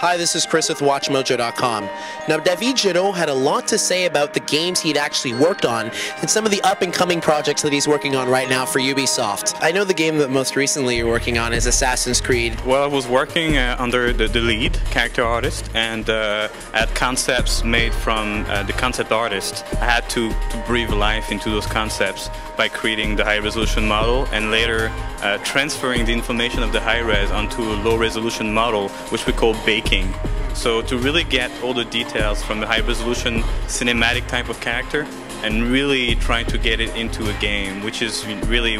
Hi, this is Chris with WatchMojo.com. Now, David Giraud had a lot to say about the games he'd actually worked on and some of the up-and-coming projects that he's working on right now for Ubisoft. I know the game that most recently you're working on is Assassin's Creed. Well, I was working under the lead character artist, and had concepts made from the concept artist. I had to breathe life into those concepts by creating the high-resolution model and later transferring the information of the high-res onto a low-resolution model, which we call baking. So to really get all the details from the high-resolution cinematic type of character and really trying to get it into a game, which is really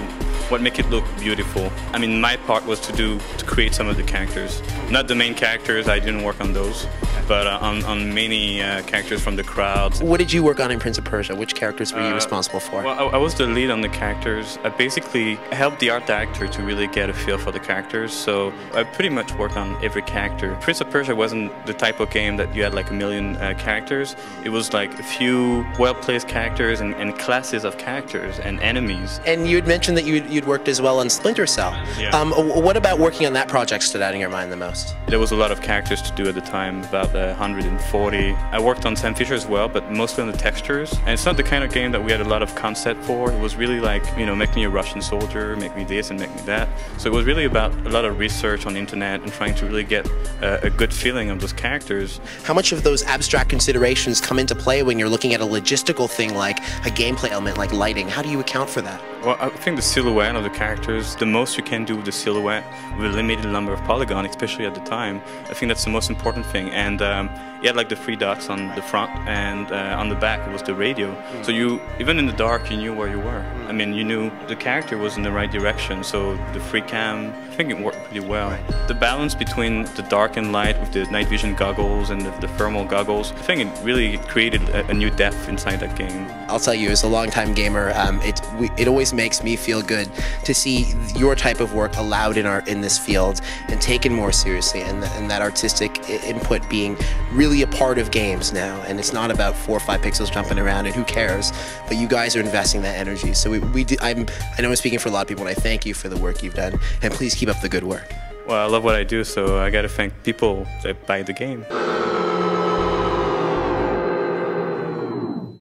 what makes it look beautiful. I mean, my part was to create some of the characters. Not the main characters, I didn't work on those, but on many characters from the crowds. What did you work on in Prince of Persia? Which characters were you responsible for? Well, I was the lead on the characters. I basically helped the art director to really get a feel for the characters, so I pretty much worked on every character. Prince of Persia wasn't the type of game that you had like a million characters. It was like a few well-placed characters and classes of characters and enemies. And you had mentioned that you'd worked as well on Splinter Cell. Yeah. What about working on that project stood out in your mind the most? There was a lot of characters to do at the time, about 140. I worked on Sam Fisher as well, but mostly on the textures. And it's not the kind of game that we had a lot of concept for. It was really like, you know, make me a Russian soldier, make me this and make me that. So it was really about a lot of research on the internet and trying to really get a good feeling of those characters. How much of those abstract considerations come into play when you're looking at a logistical thing like a gameplay element like lighting? How do you account for that? Well, I think the silhouette of the characters, the most you can do with the silhouette with a limited number of polygons, especially at the time, I think that's the most important thing. And you had like the 3 dots on the front, and on the back it was the radio. So you, even in the dark, you knew where you were. I mean, you knew the character was in the right direction, so the free cam, I think it worked pretty well. The balance between the dark and light with the night vision goggles and the thermal goggles, I think it really created a new depth inside that game. I'll tell you, as a longtime gamer, it always makes me feel good to see your type of work allowed in this field and taken more seriously, and that artistic input being really a part of games now. And it's not about 4 or 5 pixels jumping around and who cares, but you guys are investing that energy. So I know I'm speaking for a lot of people, and I thank you for the work you've done, and please keep up the good work. Well, I love what I do, so I gotta thank people that buy the game.